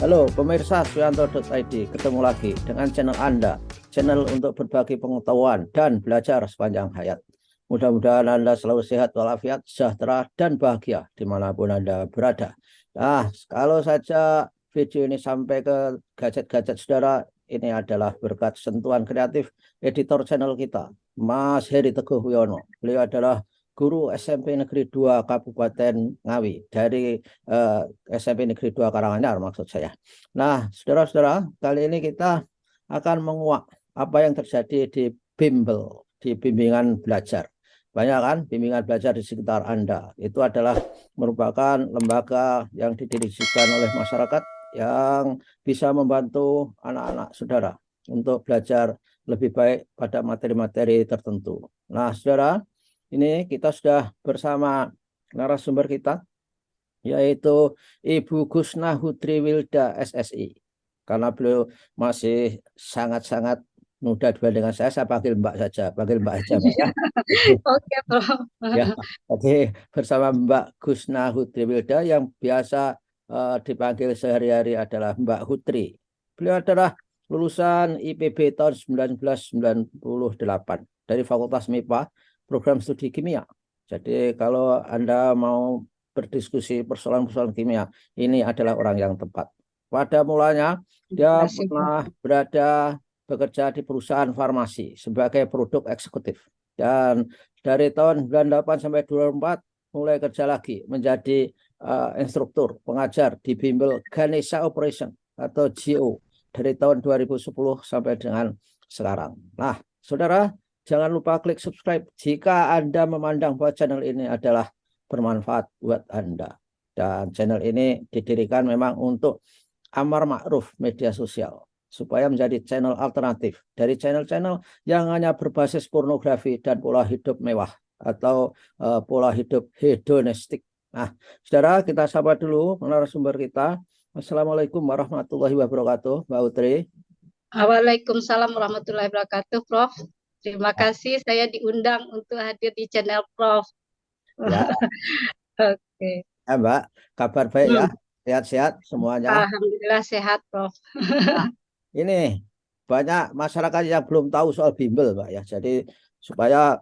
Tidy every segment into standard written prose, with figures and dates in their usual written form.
Halo pemirsa Suyanto.id, ketemu lagi dengan channel Anda, channel untuk berbagi pengetahuan dan belajar sepanjang hayat. Mudah-mudahan Anda selalu sehat walafiat, sejahtera, dan bahagia dimanapun Anda berada. Nah, kalau saja video ini sampai ke gadget-gadget saudara, ini adalah berkat sentuhan kreatif editor channel kita, Mas Heri Teguh Wiono. Beliau adalah guru SMP Negeri 2 Kabupaten Ngawi dari SMP Negeri 2 Karanganyar maksud saya. Nah, saudara-saudara, kali ini kita akan menguak apa yang terjadi di bimbel, di bimbingan belajar. Banyak kan bimbingan belajar di sekitar Anda. Itu adalah merupakan lembaga yang didirikan oleh masyarakat yang bisa membantu anak-anak saudara untuk belajar lebih baik pada materi-materi tertentu. Nah, saudara, ini kita sudah bersama narasumber kita, yaitu Ibu Gusna Hudri Wilda SSI. Karena beliau masih sangat-sangat muda dibandingkan saya panggil Mbak saja, panggil Mbak aja, Mbak ya. Oke, Prof. Ya, oke, bersama Mbak Gusna Hudri Wilda yang biasa dipanggil sehari-hari adalah Mbak Hudri. Beliau adalah lulusan IPB tahun 1998 dari Fakultas MIPA, program studi kimia. Jadi kalau Anda mau berdiskusi persoalan-persoalan kimia, ini adalah orang yang tepat. Pada mulanya, dia pernah bekerja di perusahaan farmasi sebagai produk eksekutif. Dan dari tahun 98 sampai 2004 mulai kerja lagi menjadi instruktur pengajar di bimbel Ganesha Operation atau GO dari tahun 2010 sampai dengan sekarang. Nah, saudara, jangan lupa klik subscribe jika Anda memandang bahwa channel ini adalah bermanfaat buat Anda. Dan channel ini didirikan memang untuk amar ma'ruf media sosial, supaya menjadi channel alternatif dari channel-channel yang hanya berbasis pornografi dan pola hidup mewah atau pola hidup hedonistik. Nah, saudara, kita sapa dulu narasumber kita. Assalamualaikum warahmatullahi wabarakatuh, Mbak Utri. Waalaikumsalam warahmatullahi wabarakatuh, Prof. Terima kasih saya diundang untuk hadir di channel Prof. Ya, Oke. ya Mbak, kabar baik ya, sehat-sehat semuanya. Alhamdulillah sehat, Prof. Nah, ini banyak masyarakat yang belum tahu soal bimbel, Mbak ya. Jadi supaya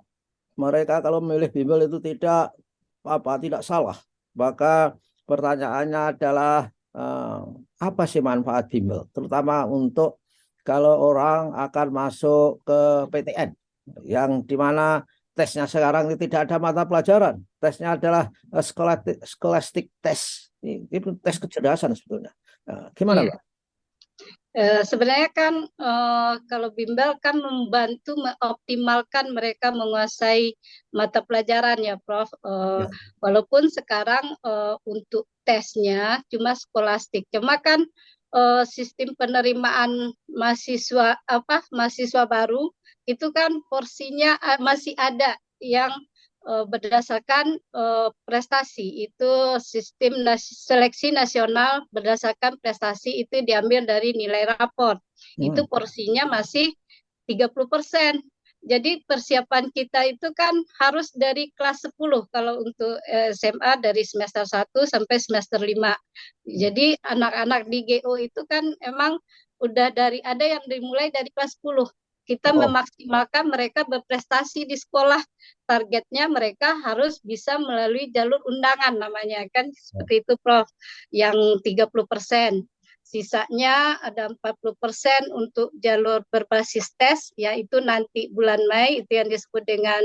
mereka kalau memilih bimbel itu tidak salah. Maka pertanyaannya adalah apa sih manfaat bimbel, terutama untuk kalau orang akan masuk ke PTN, yang dimana tesnya sekarang tidak ada mata pelajaran, tesnya adalah scholastic test. Itu tes kecerdasan sebetulnya. Gimana, Iya. Mbak? Sebenarnya kan kalau bimbel kan membantu mengoptimalkan mereka menguasai mata pelajaran ya, Prof. Ya, Walaupun sekarang untuk tesnya cuma skolastik, cuma kan sistem penerimaan mahasiswa baru itu kan porsinya masih ada yang berdasarkan prestasi. Itu sistem seleksi nasional berdasarkan prestasi itu diambil dari nilai raport. Itu porsinya masih 30%. Jadi persiapan kita itu kan harus dari kelas 10 kalau untuk SMA dari semester 1 sampai semester 5. Jadi anak-anak di GO itu kan emang udah ada yang dimulai dari kelas 10. Kita Oh, memaksimalkan mereka berprestasi di sekolah. Targetnya mereka harus bisa melalui jalur undangan namanya kan seperti itu, Prof. Yang 30%. Sisanya ada 40% untuk jalur berbasis tes, yaitu nanti bulan Mei, itu yang disebut dengan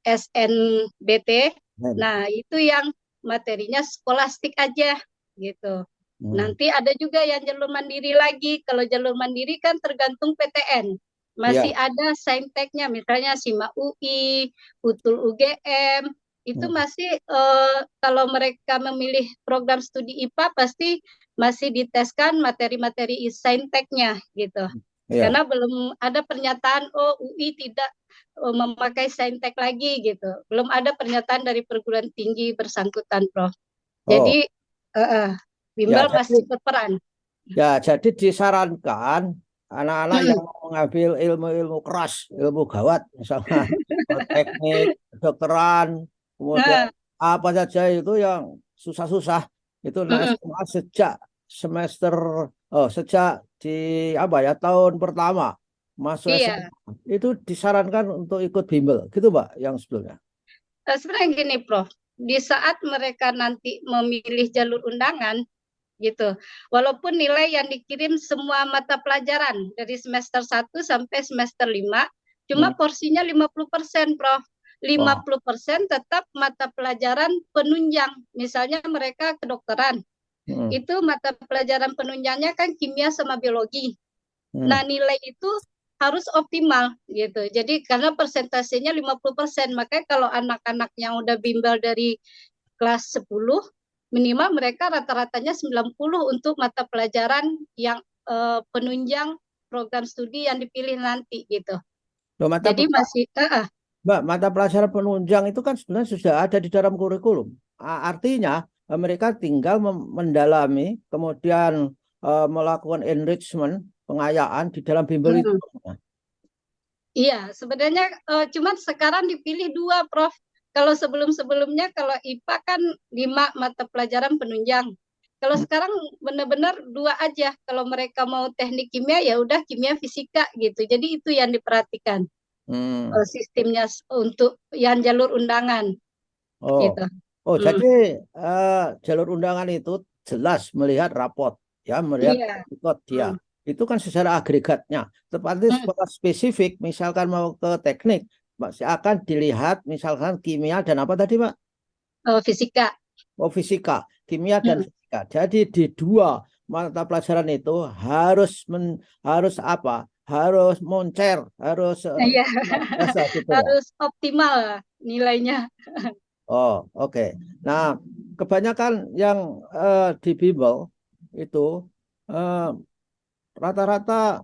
SNBT. Nah, itu yang materinya skolastik aja, gitu. Nanti ada juga yang jalur mandiri lagi. Kalau jalur mandiri kan tergantung PTN. ya. Masih ada sainteknya, misalnya SIMA UI, UTUL UGM, itu masih kalau mereka memilih program studi IPA pasti masih diteskan materi-materi sainteknya gitu. Ya. Karena belum ada pernyataan UI tidak memakai saintek lagi gitu. Belum ada pernyataan dari perguruan tinggi bersangkutan, Prof. Oh, Jadi ya. bimbel masih berperan. Jadi disarankan anak-anak yang mau mengambil ilmu-ilmu keras, ilmu gawat, misalnya teknik, kedokteran, kemudian Nah, apa saja itu yang susah-susah, itu nah, SMA sejak semester Oh, sejak di apa ya tahun pertama masuk Iya, SMA itu disarankan untuk ikut bimbel, gitu Mbak, yang sebelumnya. sebenarnya gini, Prof. Di saat mereka nanti memilih jalur undangan, gitu. Walaupun nilai yang dikirim semua mata pelajaran dari semester 1 sampai semester 5, Hmm. cuma porsinya 50%, Prof. Oh. 50% tetap mata pelajaran penunjang. Misalnya mereka kedokteran, Hmm. itu mata pelajaran penunjangnya kan kimia sama biologi. Nah, Hmm. nilai itu harus optimal gitu. Jadi karena persentasenya 50%, makanya kalau anak-anak yang udah bimbel dari kelas 10 minimal mereka rata-ratanya 90 untuk mata pelajaran yang penunjang program studi yang dipilih nanti gitu. Loh, Jadi masih Mbak, mata pelajaran penunjang itu kan sebenarnya sudah ada di dalam kurikulum. Artinya mereka tinggal mendalami, kemudian melakukan enrichment, pengayaan di dalam bimbel itu. iya, sebenarnya cuman sekarang dipilih dua, Prof. Kalau sebelum-sebelumnya kalau IPA kan 5 mata pelajaran penunjang. Kalau Hmm. sekarang benar-benar dua aja. Kalau mereka mau teknik kimia ya udah kimia fisika gitu. Jadi itu yang diperhatikan Hmm. sistemnya untuk yang jalur undangan Oh, gitu. oh, Hmm. jadi jalur undangan itu jelas melihat rapot, ya, melihat Iya. ikut dia. Hmm. Itu kan secara agregatnya. Tetapi Hmm. secara spesifik, misalkan mau ke teknik, masih akan dilihat misalkan kimia dan apa tadi, Pak? Fisika. Oh, fisika, kimia dan Hmm. fisika. Jadi di dua mata pelajaran itu harus harus apa? Harus moncer, harus Iya, luar biasa gitu ya. harus optimal nilainya. Oh, oke. Nah, kebanyakan yang di bimbel itu eh, rata-rata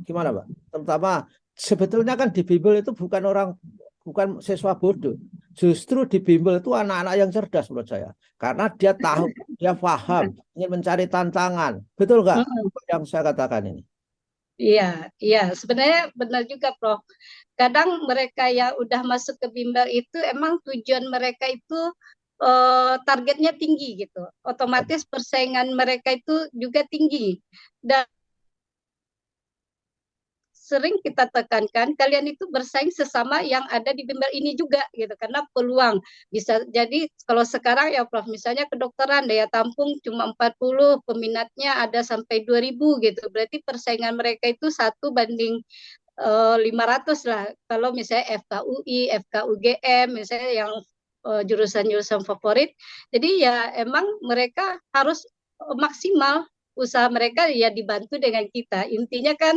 gimana, Pak? Terutama sebetulnya kan di bimbel itu bukan siswa bodoh. Justru di bimbel itu anak-anak yang cerdas menurut saya. Karena dia tahu, dia paham, ingin mencari tantangan. Betul nggak Hmm. apa yang saya katakan ini? Iya, iya, sebenarnya benar juga, Prof. Kadang mereka yang udah masuk ke bimbel itu emang tujuan mereka itu targetnya tinggi gitu. Otomatis persaingan mereka itu juga tinggi. Dan sering kita tekankan kalian itu bersaing sesama yang ada di bimbel ini juga gitu karena peluang bisa jadi kalau sekarang ya Prof misalnya kedokteran daya tampung cuma 40 peminatnya ada sampai 2000 gitu berarti persaingan mereka itu 1 banding 500 lah kalau misalnya FKUI, FKUGM misalnya yang jurusan-jurusan favorit jadi ya emang mereka harus maksimal usaha mereka ya dibantu dengan kita intinya kan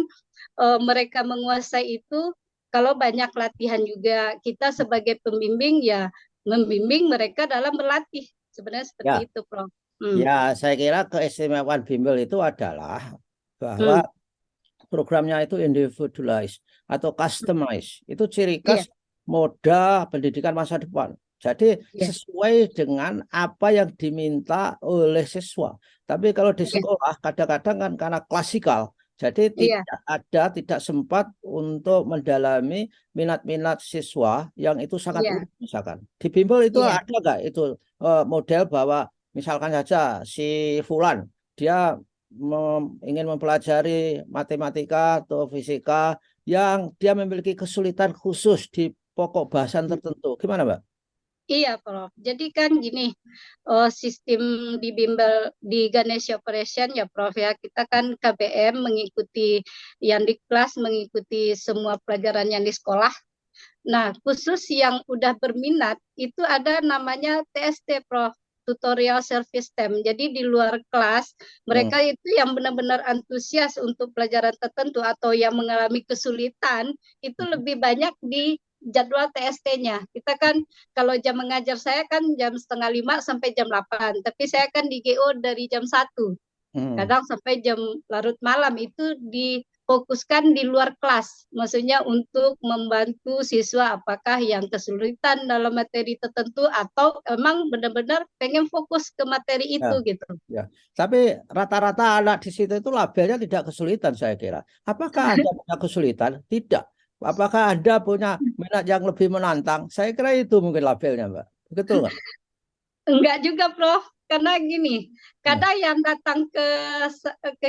mereka menguasai itu kalau banyak latihan juga kita sebagai pembimbing ya membimbing mereka dalam berlatih sebenarnya seperti Ya, itu Prof. ya, saya kira keistimewaan bimbel itu adalah bahwa Hmm. programnya itu individualized atau customized. Itu ciri khas Iya, moda pendidikan masa depan. Jadi iya, sesuai dengan apa yang diminta oleh siswa. Tapi kalau di iya, sekolah kadang-kadang kan karena klasikal, jadi iya, tidak sempat untuk mendalami minat-minat siswa yang itu sangat iya, unik misalkan. Di bimbel itu iya, ada nggak itu model bahwa misalkan saja si Fulan dia ingin mempelajari matematika atau fisika yang dia memiliki kesulitan khusus di pokok bahasan tertentu. Gimana, Mbak? iya, Prof. Jadi kan gini, sistem di bimbel di Ganesha Operation ya, Prof ya. Kita kan KBM mengikuti yang di kelas, mengikuti semua pelajaran yang di sekolah. Nah, khusus yang udah berminat itu ada namanya TST, Prof. Tutorial Service Time. Jadi di luar kelas, Hmm. mereka itu yang benar-benar antusias untuk pelajaran tertentu atau yang mengalami kesulitan, itu lebih banyak di jadwal TST-nya. Kita kan kalau jam mengajar saya kan jam setengah 5 sampai jam 8, tapi saya kan di GO dari jam 1 Hmm. kadang sampai jam larut malam itu difokuskan di luar kelas, maksudnya untuk membantu siswa apakah yang kesulitan dalam materi tertentu atau emang benar-benar pengen fokus ke materi Ya, itu gitu. ya. Tapi rata-rata anak di situ itu labelnya tidak kesulitan, saya kira. Apakah Anda punya kesulitan? Tidak. Apakah Anda punya minat yang lebih menantang? Saya kira itu mungkin labelnya, Mbak. Betul nggak? Enggak juga, Prof. karena gini, kadang yang datang ke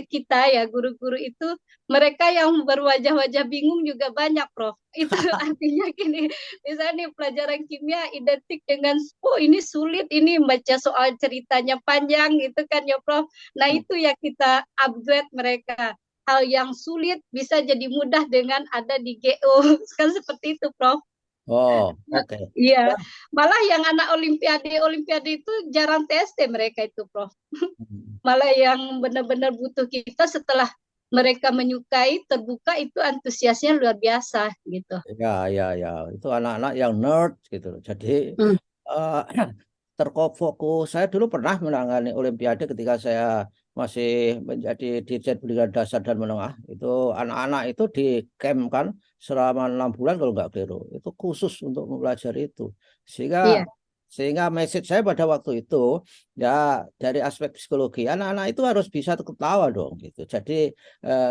kita ya guru-guru itu mereka yang berwajah-wajah bingung juga banyak, Prof. Itu artinya gini, misalnya nih pelajaran kimia identik dengan oh ini sulit, ini baca soal ceritanya panjang gitu kan ya, Prof. Nah, itu ya kita upgrade mereka. Hal yang sulit bisa jadi mudah dengan ada di GO. Kan seperti itu, Prof. Oh, oke. Iya, malah yang anak Olimpiade itu jarang TST mereka itu, Prof. Malah yang benar-benar butuh kita setelah mereka menyukai, terbuka itu antusiasnya luar biasa gitu. Ya, ya, ya. Itu anak-anak yang nerd gitu. Jadi eh, terfokus. Saya dulu pernah menangani Olimpiade ketika saya masih menjadi Dirjen Pendidikan Dasar dan Menengah. Itu anak-anak itu di camp kan selama 6 bulan kalau nggak keliru. Itu khusus untuk mempelajari itu. Sehingga Iya, sehingga message saya pada waktu itu ya dari aspek psikologi anak-anak itu harus bisa ketawa dong gitu. Jadi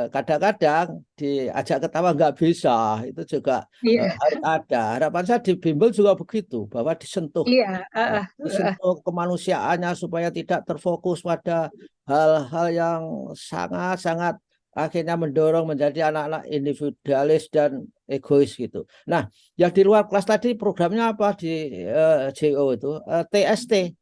kadang-kadang diajak ketawa nggak bisa itu juga iya, harus ada. Harapan saya di bimbel juga begitu bahwa disentuh iya, disentuh kemanusiaannya supaya tidak terfokus pada hal-hal yang sangat-sangat akhirnya mendorong menjadi anak-anak individualis dan egois gitu. Nah, yang di luar kelas tadi programnya apa di JO itu? TST.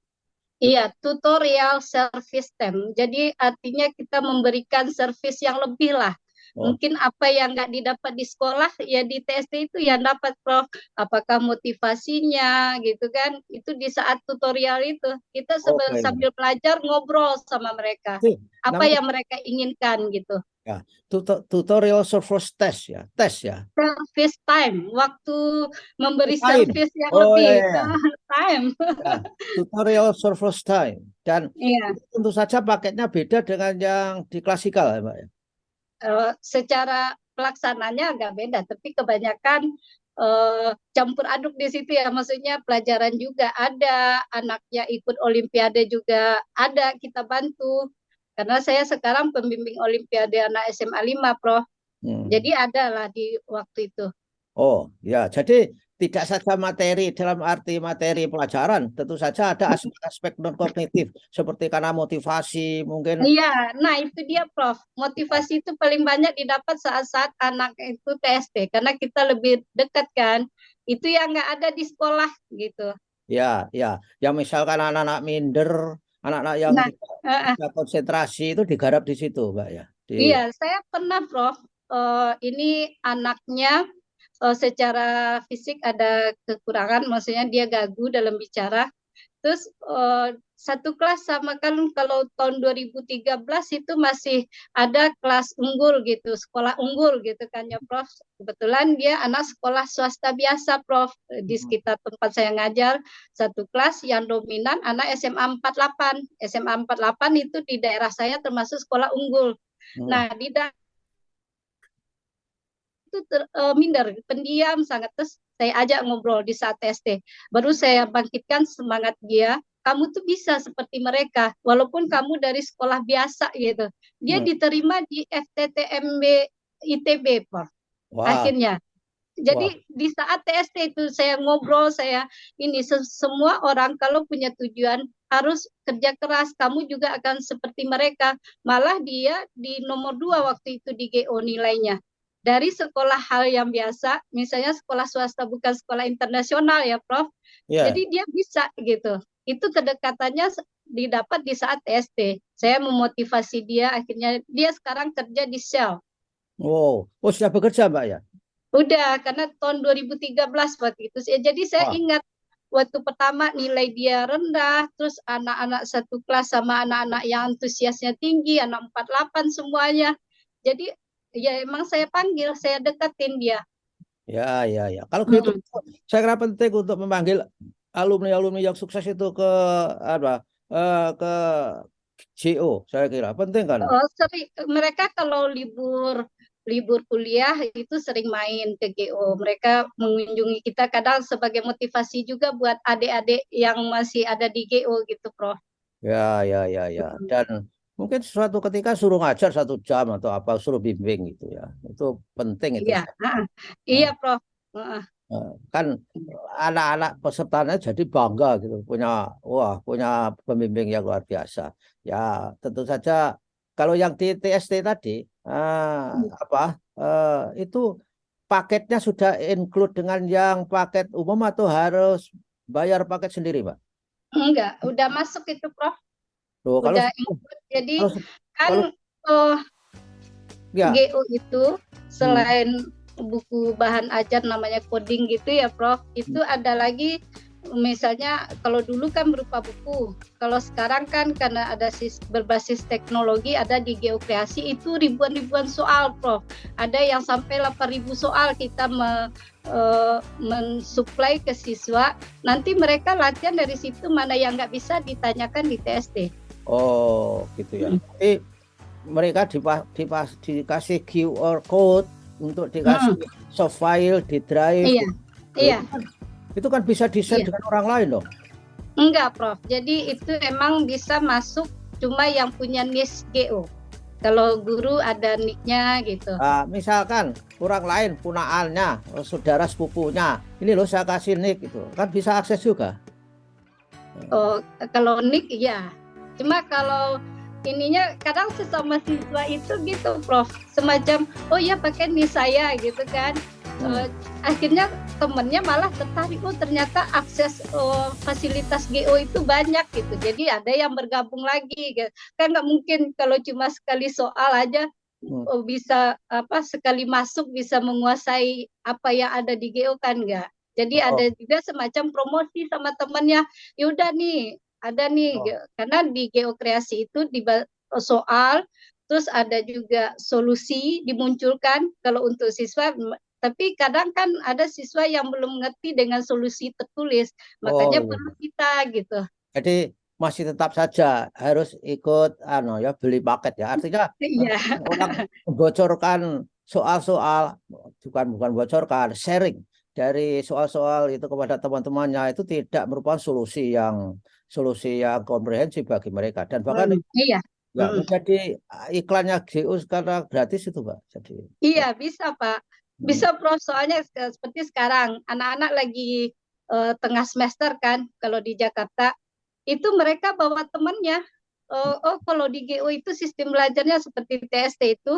iya, tutorial service time. Jadi artinya kita memberikan service yang lebih lah. Oh, Mungkin apa yang nggak didapat di sekolah, ya di TST itu yang dapat, Prof. Apakah motivasinya gitu kan? Itu di saat tutorial itu. Kita oke. sambil belajar ngobrol sama mereka. Sih, Apa namanya yang mereka inginkan gitu. ya, tutorial surface test ya, tes ya. Service time, waktu memberi Time. service yang Oh ya, lebih. ya, ya. Time. Ya, tutorial surface time dan Iya. itu tentu saja paketnya beda dengan yang di klasikal ya, Mbak ya. Secara pelaksananya agak beda, tapi kebanyakan campur aduk di situ ya. Maksudnya pelajaran juga ada, anaknya ikut Olimpiade juga ada, kita bantu. Karena saya sekarang pembimbing Olimpiade anak SMA 5, Prof. Hmm. Jadi ada lah di waktu itu. Oh ya, jadi tidak saja materi dalam arti materi pelajaran, tentu saja ada aspek-aspek non kognitif seperti karena motivasi mungkin. Iya, nah itu dia, Prof. Motivasi itu paling banyak didapat saat-saat anak itu TSP, karena kita lebih dekat kan. Itu yang nggak ada di sekolah gitu. Ya, ya, yang misalkan anak-anak minder, anak-anak yang Nah, tidak bisa konsentrasi itu digarap di situ, Mbak ya. Di iya, saya pernah, Prof. Ini anaknya secara fisik ada kekurangan, maksudnya dia gagu dalam bicara. Terus satu kelas sama kan kalau tahun 2013 itu masih ada kelas unggul gitu, sekolah unggul gitu kan ya, Prof. Kebetulan dia anak sekolah swasta biasa, Prof. Di sekitar tempat saya ngajar, satu kelas yang dominan anak SMA 48. SMA 48 itu di daerah saya termasuk sekolah unggul. Hmm. Nah, di itu minder, pendiam sangat. Terus saya ajak ngobrol di saat TST. Baru saya bangkitkan semangat dia. Kamu tuh bisa seperti mereka, walaupun kamu dari sekolah biasa gitu. Dia Hmm. diterima di FTTMB ITB, Pak. Wah, Akhirnya. wah. Jadi di saat TST itu saya ngobrol, saya ini semua orang kalau punya tujuan harus kerja keras, kamu juga akan seperti mereka. Malah dia di nomor 2 waktu itu di GO nilainya. Dari sekolah hal yang biasa, misalnya sekolah swasta bukan sekolah internasional ya, Prof. Ya. Jadi dia bisa gitu. Itu kedekatannya didapat di saat TST. Saya memotivasi dia, akhirnya dia sekarang kerja di Shell. Oh, oh sudah bekerja, Mbak ya. Udah, karena tahun 2013 waktu itu. Jadi saya Wah, ingat waktu pertama nilai dia rendah, terus anak-anak satu kelas sama anak-anak yang antusiasnya tinggi, anak 48 semuanya. Jadi ya emang saya panggil, saya deketin dia. ya, ya, ya. Kalau gitu, Hmm. saya kira penting untuk memanggil alumni-alumni yang sukses itu ke apa? Ke GO, saya kira penting kan. Mereka kalau libur libur kuliah itu sering main ke GO. Mereka mengunjungi kita kadang sebagai motivasi juga buat adik-adik yang masih ada di GO gitu, Prof. Ya, ya, ya, ya. Dan mungkin suatu ketika suruh ngajar 1 jam atau apa, suruh bimbing gitu ya. Itu penting itu. Iya, iya, Hmm. Prof. Kan anak-anak pesertanya jadi bangga gitu, punya pembimbing yang luar biasa. Ya tentu saja kalau yang di TST tadi itu paketnya sudah include dengan yang paket umum atau harus bayar paket sendiri, Mbak? Enggak, udah masuk itu, Prof. Loh, kalau Udah ikut. Jadi kalau kan kalau oh, ya, GO itu selain buku bahan ajar namanya coding gitu ya, Prof. Itu ada lagi misalnya kalau dulu kan berupa buku. Kalau sekarang kan karena ada berbasis teknologi, ada di Geokreasi itu ribuan-ribuan soal, Prof. Ada yang sampai 8.000 soal kita mensuplai ke siswa. Nanti mereka latihan dari situ mana yang nggak bisa ditanyakan di TST. oh gitu ya. Tapi mereka dikasih QR code untuk dikasih soft file di drive. Iya, iya. Itu kan bisa di-share dengan orang lain loh. Enggak, Prof. Jadi itu emang bisa masuk cuma yang punya NIS GO. Kalau guru ada nicknya gitu. Misalkan orang lain punaannya, saudara sepupunya, ini loh saya kasih nick itu, kan bisa akses juga. Oh, kalau nick ya. Cuma kalau ininya kadang sesama siswa itu gitu, Prof. Semacam oh ya pakai nick saya gitu kan. Akhirnya temennya malah tertarik, oh ternyata akses fasilitas GO itu banyak gitu. Jadi ada yang bergabung lagi gitu. Kan nggak mungkin kalau cuma sekali soal aja bisa sekali masuk bisa menguasai apa yang ada di GO kan nggak. Jadi ada juga semacam promosi sama temennya. Yaudah nih ada nih karena di Geokreasi itu di soal terus ada juga solusi dimunculkan kalau untuk siswa. Tapi kadang kan ada siswa yang belum mengerti dengan solusi tertulis, makanya perlu kita gitu. Jadi masih tetap saja harus ikut beli paket ya. Artinya orang membocorkan soal-soal, bukan bocorkan, sharing dari soal-soal itu kepada teman-temannya itu tidak merupakan solusi yang komprehensif bagi mereka, dan bahkan menjadi iklannya GU karena gratis itu, Pak. Jadi iya bisa, Pak. Bisa, Prof. Soalnya seperti sekarang anak-anak lagi tengah semester kan kalau di Jakarta itu mereka bawa temannya. Kalau di GU itu sistem belajarnya seperti TST itu,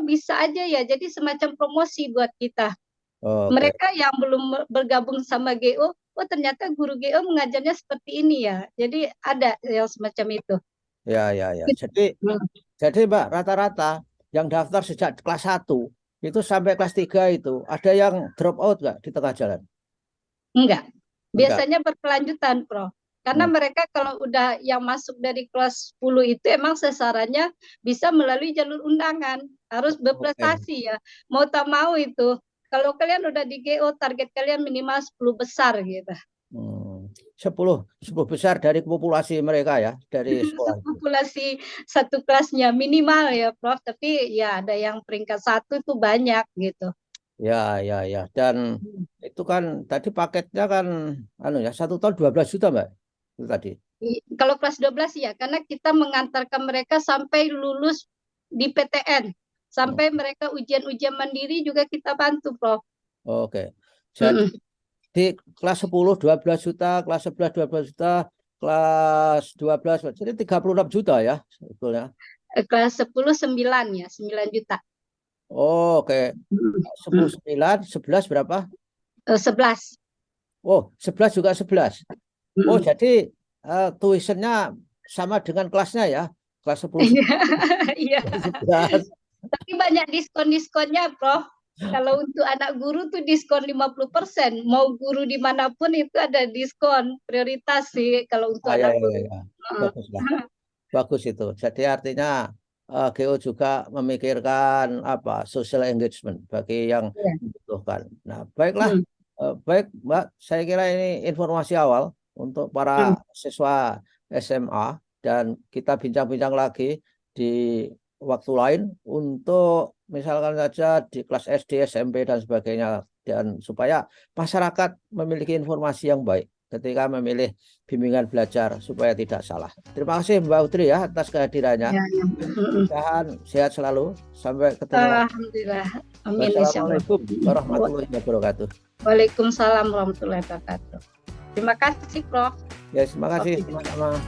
bisa aja ya. Jadi semacam promosi buat kita. Mereka yang belum bergabung sama GO, ternyata guru GO mengajarnya seperti ini ya. Jadi ada yang semacam itu. Ya. Jadi Mbak, rata-rata yang daftar sejak kelas 1 itu sampai kelas 3 itu ada yang drop out nggak di tengah jalan? Enggak. Biasanya berkelanjutan, Prof. Karena mereka kalau udah yang masuk dari kelas 10 itu emang sasarannya bisa melalui jalur undangan. Harus berprestasi ya. Mau tak mau itu. Kalau kalian udah di GO, target kalian minimal 10 besar gitu. 10 besar dari populasi mereka ya, dari sekolah. Populasi satu kelasnya minimal ya, Prof. Tapi ya ada yang peringkat 1 itu banyak gitu. Ya. Dan itu kan tadi paketnya kan 1 tahun 12 juta, Mbak. Itu tadi. Kalau kelas 12 ya, karena kita mengantarkan mereka sampai lulus di PTN. Sampai mereka ujian-ujian mandiri juga kita bantu, Prof. Oke. Jadi di kelas 10 12 juta, kelas 11 12 juta, kelas 12 jadi 36 juta ya sebetulnya. Kelas 10 9 ya, 9 juta. Oke. 10 9, 11 berapa? 11. 11 juga 11. Jadi tuitionnya sama dengan kelasnya ya. Kelas 10. Iya. Tapi banyak diskon-diskonnya, Prof. Kalau untuk anak guru tuh diskon 50%. Mau guru dimanapun itu ada diskon. Prioritas sih kalau untuk anak guru. Baguslah. Bagus itu. Jadi artinya GO juga memikirkan social engagement bagi yang membutuhkan. Nah, baiklah. Baik, Mbak. Saya kira ini informasi awal untuk para siswa SMA, dan kita bincang-bincang lagi di waktu lain untuk misalkan saja di kelas SD, SMP dan sebagainya, dan supaya masyarakat memiliki informasi yang baik ketika memilih bimbingan belajar supaya tidak salah. Terima kasih Mbak Utri ya atas kehadirannya. Mudah-mudahan sehat selalu. Sampai ketemu. Alhamdulillah. Amin. Wassalamualaikum warahmatullahi wabarakatuh. Waalaikumsalam warahmatullahi wabarakatuh. Terima kasih, Prof. Ya, terima kasih Oke. sama-sama.